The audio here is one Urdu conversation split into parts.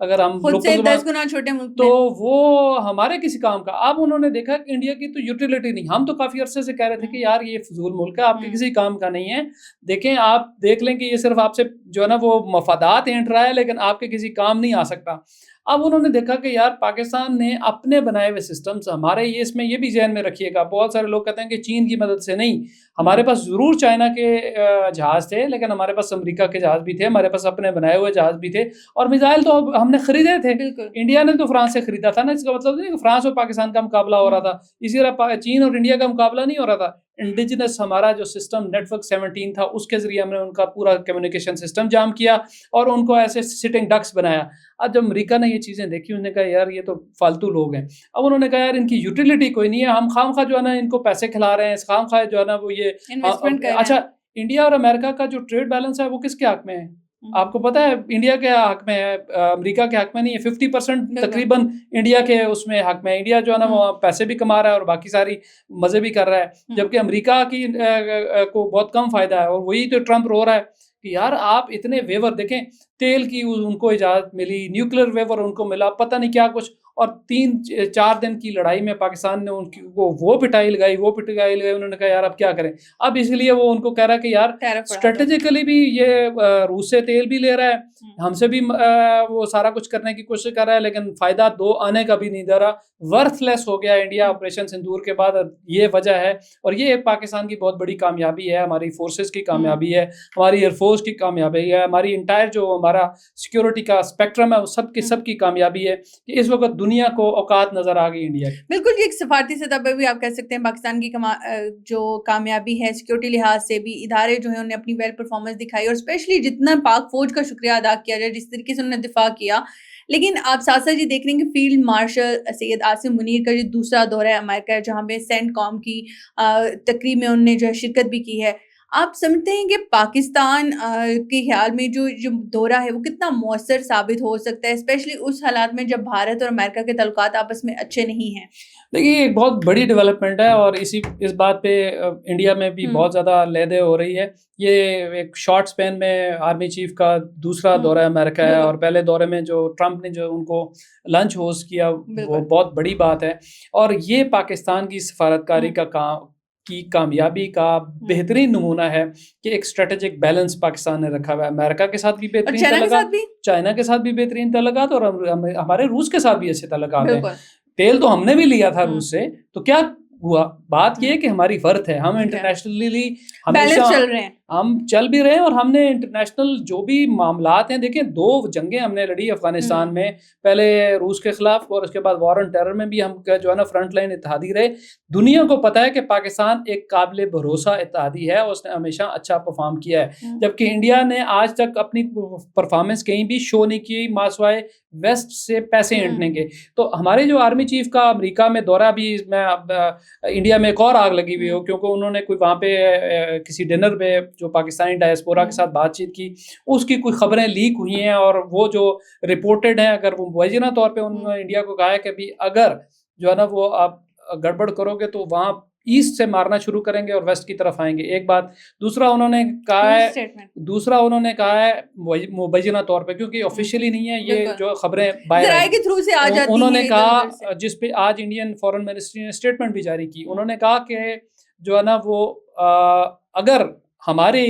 اگر ہم خود سے لوکل 10 گنا چھوٹے ملک تو میں. وہ ہمارے کسی کام کا. اب انہوں نے دیکھا کہ انڈیا کی تو یوٹیلیٹی نہیں. ہم تو کافی عرصے سے کہہ رہے تھے کہ یار یہ فضول ملک ہے, آپ کے کسی کام کا نہیں ہے. دیکھیں آپ دیکھ لیں کہ یہ صرف آپ سے جو ہے نا وہ مفادات اینٹ رہا ہے, لیکن آپ کے کسی کام نہیں آ سکتا. اب انہوں نے دیکھا کہ یار پاکستان نے اپنے بنائے ہوئے سسٹمز ہمارے, یہ اس میں یہ بھی ذہن میں رکھیے گا, بہت سارے لوگ کہتے ہیں کہ چین کی مدد سے نہیں, ہمارے پاس ضرور چائنا کے جہاز تھے, لیکن ہمارے پاس امریکہ کے جہاز بھی تھے, ہمارے پاس اپنے بنائے ہوئے جہاز بھی تھے, اور میزائل تو ہم نے خریدے تھے. انڈیا نے تو فرانس سے خریدا تھا نا, اس کا مطلب نہیں کہ فرانس اور پاکستان کا مقابلہ ہو رہا تھا. اسی طرح چین اور انڈیا کا مقابلہ نہیں ہو رہا تھا. انڈیجنس ہمارا جو سسٹم نیٹ ورک 17 تھا, اس کے ذریعے ہم نے ان کا پورا کمیونیکیشن سسٹم جام کیا اور ان کو ایسے سٹنگ ڈکس بنایا. اب جب امریکہ نے یہ چیزیں دیکھی, انہوں نے کہا یار یہ تو فالتو لوگ ہیں. اب انہوں نے کہا یار ان کی یوٹیلیٹی کوئی نہیں ہے, ہم خام خواہ جو ہے نا ان کو پیسے کھلا رہے ہیں, خام خواہ جو ہے نا وہ یہ انویسٹمنٹ کر رہے ہیں. اچھا, انڈیا اور امریکہ کا جو ٹریڈ بیلنس ہے وہ کس کے حق میں ہے؟ آپ کو پتا ہے انڈیا کے حق میں ہے, امریکہ کے حق میں نہیں ہے. 50% تقریباً انڈیا کے اس میں حق میں. انڈیا جو ہے نا وہ پیسے بھی کما رہا ہے اور باقی ساری مزے بھی کر رہا ہے, جبکہ امریکہ کی کو بہت کم فائدہ ہے. اور وہی تو ٹرمپ رو رہا ہے کہ یار آپ اتنے ویور دیکھیں, تیل کی ان کو اجازت ملی, نیوکلیر ویور ان کو ملا, پتہ نہیں کیا کچھ, اور 3-4 دن کی لڑائی میں پاکستان نے ان کی وہ پٹائی لگائی. انہوں نے کہا یار اب کیا کریں. اب اس لیے وہ ان کو کہہ رہا ہے کہ یار اسٹریٹجیکلی بھی یہ روس سے تیل بھی لے رہا ہے, ہم سے بھی وہ سارا کچھ کرنے کی کوشش کر رہا ہے, لیکن فائدہ دو آنے کا بھی نہیں دے رہا. ورتھ لیس ہو گیا انڈیا آپریشن سندور کے بعد. یہ وجہ ہے, اور یہ پاکستان کی بہت بڑی کامیابی ہے, ہماری فورسز کی کامیابی ہے, ہماری ایئر فورس کی کامیابی ہے, ہماری انٹائر جو ہمارا سیکیورٹی کا اسپیکٹرم ہے وہ سب کی کامیابی ہے کہ اس وقت دنیا کو اوقات نظر آ گئی انڈیا کی. بالکل, یہ ایک سفارتی سطح پہ بھی آپ کہہ سکتے ہیں پاکستان کی جو کامیابی ہے سیکیورٹی لحاظ سے بھی, ادارے جو ہیں انہوں نے اپنی ویل پرفارمنس دکھائی, اور اسپیشلی جتنا پاک فوج کا شکریہ ادا کیا جائے جس طریقے سے انہوں نے دفاع کیا. لیکن آپ ساتھ ساتھ یہ دیکھ رہے ہیں کہ فیلڈ مارشل سید عاصم منیر کا جو دوسرا دورہ ہے امریکہ ہے, جہاں پہ سینٹ کام کی تقریب میں انہوں نے جو ہے شرکت بھی کی ہے. آپ سمجھتے ہیں کہ پاکستان کے خیال میں جو دورہ ہے وہ کتنا مؤثر ثابت ہو سکتا ہے, اسپیشلی اس حالات میں جب بھارت اور امریکہ کے تعلقات آپس میں اچھے نہیں ہیں؟ دیکھیے ایک بہت بڑی ڈیولپمنٹ ہے, اور اس بات پہ انڈیا میں بھی بہت زیادہ لیدے ہو رہی ہے. یہ ایک شارٹ سپین میں آرمی چیف کا دوسرا دورہ امریکہ ہے, اور پہلے دورے میں جو ٹرمپ نے جو ان کو لنچ ہوسٹ کیا وہ بہت بڑی بات ہے. اور یہ پاکستان کی سفارتکاری کی کامیابی کا بہترین نمونہ ہے کہ ایک اسٹریٹجک بیلنس پاکستان نے رکھا ہوا ہے. امریکہ کے ساتھ بھی بہترین تعلقات, چائنا کے ساتھ بھی بہترین تعلقات, اور ہمارے روس کے ساتھ بھی اچھے تعلقات ہیں. تیل تو ہم نے بھی لیا تھا روس سے, تو کیا ہوا؟ بات یہ ہے کہ ہماری فرت ہے, ہم انٹرنیشنلی ہمیشہ ہم چل بھی رہے ہیں, اور ہم نے انٹرنیشنل جو بھی معاملات ہیں, دیکھیں 2 جنگیں ہم نے لڑی افغانستان میں, پہلے روس کے خلاف اور اس کے بعد وار آن ٹیرر میں بھی ہم جو ہے نا فرنٹ لائن اتحادی رہے. دنیا کو پتا ہے کہ پاکستان ایک قابل بھروسہ اتحادی ہے, اور اس نے ہمیشہ اچھا پرفارم کیا ہے, جبکہ انڈیا نے آج تک اپنی پرفارمنس کہیں بھی شو نہیں کی ماسوائے ویسٹ سے پیسے اینٹنے کے. تو ہمارے جو آرمی چیف کا امریکہ میں دورہ بھی, میں انڈیا میں ایک اور آگ لگی ہوئی ہو, کیونکہ انہوں نے کوئی وہاں پہ کسی ڈنر پہ جو پاکستانی ڈائسپورا کے ساتھ بات چیت کی, اس کی کوئی خبریں لیک ہوئی ہیں, اور وہ جو رپورٹڈ ہیں, اگر وہ مبینہ طور پہ انہوں نے انڈیا کو کہا ہے کہ بھی اگر جو ہے نا وہ آپ گڑبڑ کرو گے تو وہاں ایسٹ سے مارنا شروع کریں گے اور ویسٹ کی طرف آئیں گے. ایک بات. دوسرا انہوں نے کہا ہے مبینہ طور پہ, کیونکہ آفیشیلی نہیں ہے یہ جو خبریں باہر آئی, انہوں نے کہا جس پہ آج انڈین فارن منسٹری نے اسٹیٹمنٹ بھی جاری کی, انہوں نے کہا کہ جو ہے نا وہ اگر ہمارے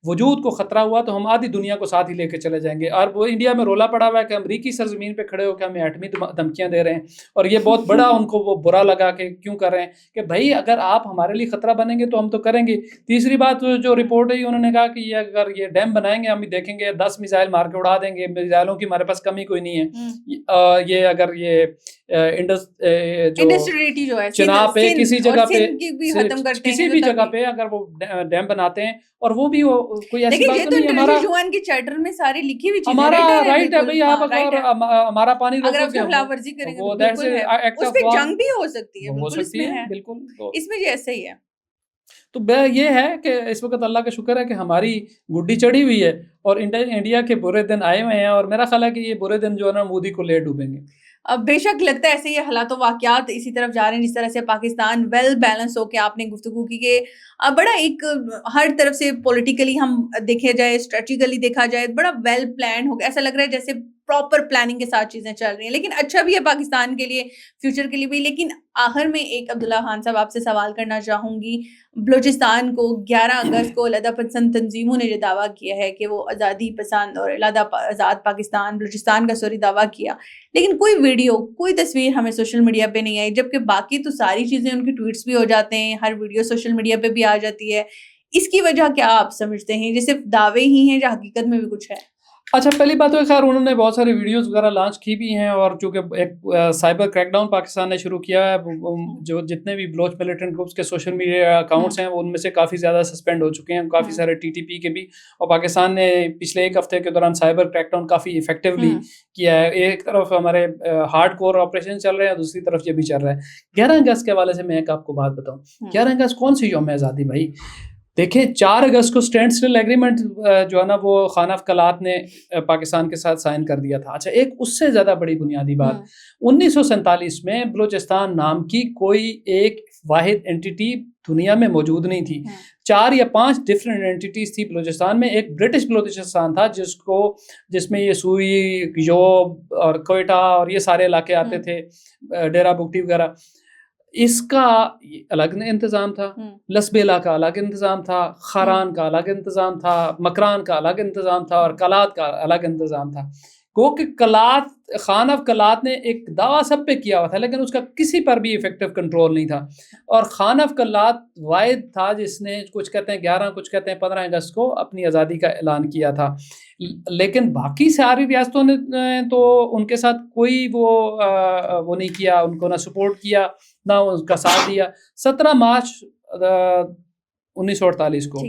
وجود کو خطرہ ہوا تو ہم آدھی دنیا کو ساتھ ہی لے کے چلے جائیں گے. اور وہ انڈیا میں رولا پڑا ہوا ہے کہ امریکی سرزمین پہ کھڑے ہو کے ہمیں ایٹمی دھمکیاں دے رہے ہیں, اور یہ بہت بڑا ان کو وہ برا لگا کہ کیوں کر رہے ہیں, کہ بھائی اگر آپ ہمارے لیے خطرہ بنیں گے تو ہم تو کریں گے. تیسری بات جو رپورٹ ہے, انہوں نے کہا کہ یہ اگر یہ ڈیم بنائیں گے ہم دیکھیں گے 10 میزائل مار کے اڑا دیں گے, میزائلوں کی ہمارے پاس کمی کوئی نہیں ہے. یہ اگر یہ چناب پہ کسی جگہ پہ اگر وہ ڈیم بناتے ہیں, اور وہ بھی کوئی ایسی بات نہیں, ہمارا رائٹ ہے بھائی, آپ اگر ہمارا پانی بالکل, اس میں ایسا ہی ہے. تو یہ ہے کہ اس وقت اللہ کا شکر ہے کہ ہماری گڈی چڑھی ہوئی ہے, اور انڈیا کے برے دن آئے ہوئے ہیں, اور میرا خیال ہے کہ یہ برے دن جو ہے نا مودی کو لے ڈوبیں گے. اب بے شک لگتا ہے ایسے ہی حالات و واقعات اسی طرف جا رہے ہیں جس طرح سے پاکستان ویل بیلنس ہو کے آپ نے گفتگو کی کہ بڑا ایک ہر طرف سے پولیٹیکلی ہم دیکھے جائے, اسٹریٹجیکلی دیکھا جائے, بڑا ویل پلان ہو گیا. ایسا لگ رہا ہے جیسے پراپر پلاننگ کے ساتھ چیزیں چل رہی ہیں. لیکن اچھا بھی ہے پاکستان کے لیے, فیوچر کے لیے بھی. لیکن آخر میں ایک عبداللہ خان صاحب آپ سے سوال کرنا چاہوں گی, بلوچستان کو 11 اگست کو علیحدہ پسند تنظیموں نے یہ دعویٰ کیا ہے کہ وہ آزادی پسند اور آزاد پاکستان بلوچستان کا دعویٰ کیا, لیکن کوئی ویڈیو کوئی تصویر ہمیں سوشل میڈیا پہ نہیں آئی, جبکہ باقی تو ساری چیزیں ان کے ٹویٹس بھی ہو جاتے ہیں, ہر ویڈیو سوشل میڈیا پہ بھی آ جاتی ہے. اس کی وجہ کیا آپ سمجھتے ہیں, یہ صرف دعوے ہی ہیں یا حقیقت میں بھی کچھ ہے؟ اچھا, پہلی بات تو خیر انہوں نے بہت ساری ویڈیوز وغیرہ لانچ کی بھی ہیں, اور چونکہ ایک سائبر کریک ڈاؤن پاکستان نے شروع کیا ہے, جو جتنے بھی بلوچ ملیٹنٹ گروپس کے سوشل میڈیا اکاؤنٹس ہیں وہ ان میں سے کافی زیادہ سسپینڈ ہو چکے ہیں, کافی سارے ٹی ٹی پی کے بھی. اور پاکستان نے پچھلے ایک ہفتے کے دوران سائبر کریک ڈاؤن کافی ایفیکٹیولی کیا ہے. ایک طرف ہمارے ہارڈ کور آپریشن چل رہے ہیں, دوسری طرف یہ بھی چل رہا ہے. 11 اگست کے حوالے سے میں ایک آپ کو بات بتاؤں, 11 اگست کون سی یوم آزادی بھائی؟ دیکھیں 4 اگست کو اسٹینڈ اسٹل ایگریمنٹ جو ہے نا وہ خانہ کلات نے پاکستان کے ساتھ سائن کر دیا تھا. اچھا, ایک اس سے زیادہ بڑی بنیادی بات, 1947 میں بلوچستان نام کی کوئی ایک واحد اینٹیٹی دنیا میں موجود نہیں تھی. 4 یا 5 ڈفرینٹ اینٹیٹیز تھی بلوچستان میں. ایک برٹش بلوچستان تھا جس میں یہ سوئی, یوب اور کوئٹہ اور یہ سارے علاقے آتے تھے, ڈیرہ بگٹی وغیرہ. اس کا الگ انتظام تھا, لسبیلا کا الگ انتظام تھا, خاران کا الگ انتظام تھا, مکران کا الگ انتظام تھا, اور کلات کا الگ انتظام تھا. گو کہ خان آف کلات نے ایک دعویٰ سب پہ کیا ہوا تھا, لیکن اس کا کسی پر بھی افیکٹو کنٹرول نہیں تھا. اور خان آف کلات واحد تھا جس نے کچھ کہتے ہیں 11 کچھ کہتے ہیں 15 اگست کو اپنی آزادی کا اعلان کیا تھا. لیکن باقی ساری ریاستوں نے تو ان کے ساتھ کوئی وہ نہیں کیا, ان کو نہ سپورٹ کیا نہ ان کا ساتھ دیا. 17 مارچ 1948 کو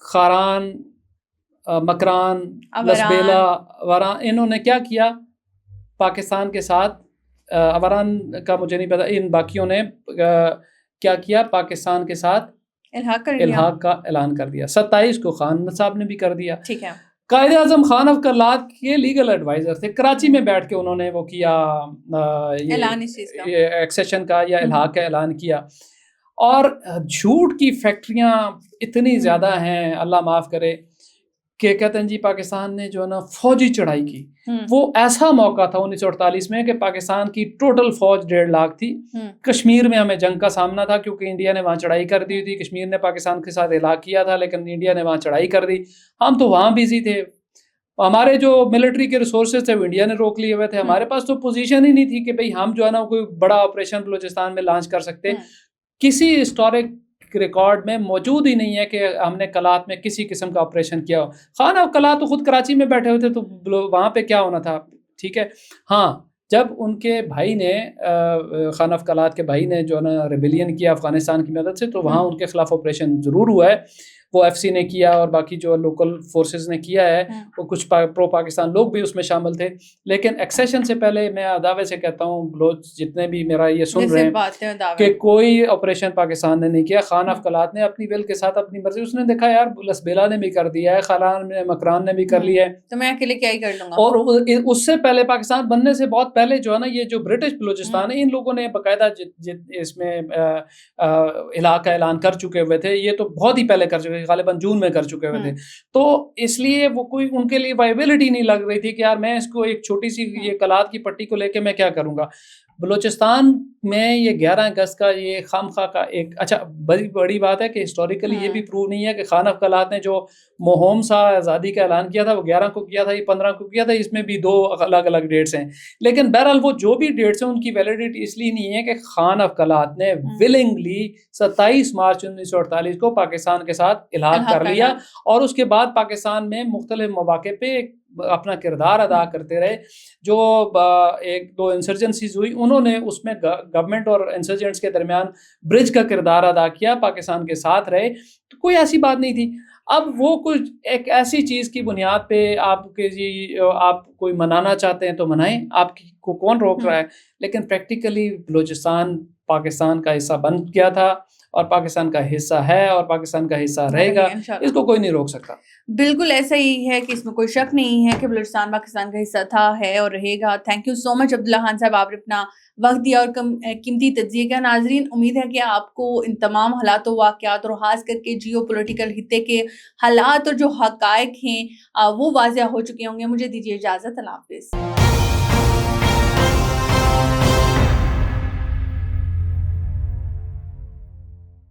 خاران, مکران, لسبیلا, وران, انہوں نے کیا کیا پاکستان کے ساتھ, وران کا مجھے نہیں پتا, ان باقیوں نے کیا کیا پاکستان کے ساتھ الحاق کا اعلان کر دیا. 27 کو خان صاحب نے بھی کر دیا. ٹھیک ہے. قائد اعظم خان آف کلات کے لیگل ایڈوائزر تھے, کراچی میں بیٹھ کے انہوں نے وہ کیا ایکسیشن کا یا الحاق کا اعلان کیا. اور جھوٹ کی فیکٹریاں اتنی زیادہ ہیں, اللہ معاف کرے, کہ کہتے ہیں جی پاکستان نے جو ہے نا فوجی چڑھائی کی. وہ ایسا موقع تھا 1948 میں کہ پاکستان کی ٹوٹل فوج 1.5 لاکھ تھی. کشمیر میں ہمیں جنگ کا سامنا تھا کیونکہ انڈیا نے وہاں چڑھائی کر دی تھی. کشمیر نے پاکستان کے ساتھ الحاق کیا تھا لیکن انڈیا نے وہاں چڑھائی کر دی. ہم تو وہاں بزی تھے, ہمارے جو ملٹری کے ریسورسز تھے وہ انڈیا نے روک لیے ہوئے تھے. ہمارے پاس تو پوزیشن ہی نہیں تھی کہ بھئی ہم جو ہے نا کوئی بڑا آپریشن بلوچستان میں لانچ کر سکتے. کسی ہسٹورک ریکارڈ میں موجود ہی نہیں ہے کہ ہم نے کلات میں کسی قسم کا آپریشن کیا ہو. خان آف کلات تو خود کراچی میں بیٹھے ہوئے تھے, تو وہاں پہ کیا ہونا تھا. ٹھیک ہے. ہاں, جب ان کے بھائی نے, خان آف کلات کے بھائی نے جو ہے نا ریبیلین کیا افغانستان کی مدد سے, تو وہاں ان کے خلاف آپریشن ضرور ہوا ہے. وہ ایف سی نے کیا اور باقی جو لوکل فورسز نے کیا ہے, وہ کچھ پرو پاکستان لوگ بھی اس میں شامل تھے. لیکن ایکسیشن سے پہلے میں دعوے سے کہتا ہوں, بلوچ جتنے بھی میرا یہ سن رہے ہیں کہ کوئی آپریشن پاکستان نے نہیں کیا. خان آف کلات نے اپنی ول کے ساتھ اپنی مرضی, اس نے دیکھا یار لسبیلا نے بھی کر دیا ہے, خاران نے, مکران نے بھی کر لیا ہے, تو میں اکیلے کیا ہی کر لوں گا. اور اس سے پہلے پاکستان بننے سے بہت پہلے جو ہے نا یہ جو برٹش بلوچستان ہے, ان لوگوں نے باقاعدہ اس میں الحاق کا اعلان کر چکے ہوئے تھے. یہ تو بہت ہی پہلے کر چکے, غالباً جون میں کر چکے ہوئے تھے. تو اس لیے وہ کوئی ان کے لیے وائبلٹی نہیں لگ رہی تھی کہ یار میں اس کو ایک چھوٹی سی یہ کلات کی پٹی کو لے کے میں کیا کروں گا. بلوچستان میں یہ 11 اگست کا یہ خامخواہ کا ایک اچھا بڑی بات ہے کہ ہسٹوریکلی یہ بھی پروو نہیں ہے کہ خان آف کلات نے جو مہم سا آزادی کا اعلان کیا تھا وہ 11 کو کیا تھا, یہ 15 کو کیا تھا. اس میں بھی 2 الگ الگ ڈیٹس ہیں. لیکن بہرحال وہ جو بھی ڈیٹس ہیں ان کی ویلیڈیٹی اس لیے نہیں ہے کہ خان آف کلات نے ولنگلی 27 مارچ 1948 کو پاکستان کے ساتھ الحاق کر لیا, اور اس کے بعد پاکستان میں مختلف مواقع پہ اپنا کردار ادا کرتے رہے. جو 1-2 انسرجنسیز ہوئی, انہوں نے اس میں گورنمنٹ اور انسرجنٹس کے درمیان برج کا کردار ادا کیا, پاکستان کے ساتھ رہے. تو کوئی ایسی بات نہیں تھی. اب وہ کچھ ایک ایسی چیز کی بنیاد پہ آپ کے جی آپ کوئی منانا چاہتے ہیں تو منائیں, آپ کو کون روک رہا ہے. لیکن پریکٹیکلی بلوچستان پاکستان کا حصہ بن گیا تھا, اور پاکستان کا حصہ ہے اور پاکستان کا حصہ رہے گا، انشاءاللہ اس کو کوئی نہیں روک سکتا۔ بالکل ایسا ہی ہے کہ اس میں کوئی شک نہیں ہے کہ بلوچستان پاکستان کا حصہ تھا، ہے اور رہے گا۔ تھینک یو سو مچ عبداللہ خان صاحب، آپ نے اپنا وقت دیا اور قیمتی تجزیے کا۔ ناظرین، امید ہے کہ آپ کو ان تمام حالات و واقعات اور خاص کر کے جیو پولیٹیکل خطے کے حالات اور جو حقائق ہیں وہ واضح ہو چکے ہوں گے۔ مجھے دیجیے اجازت، اللہ حافظ۔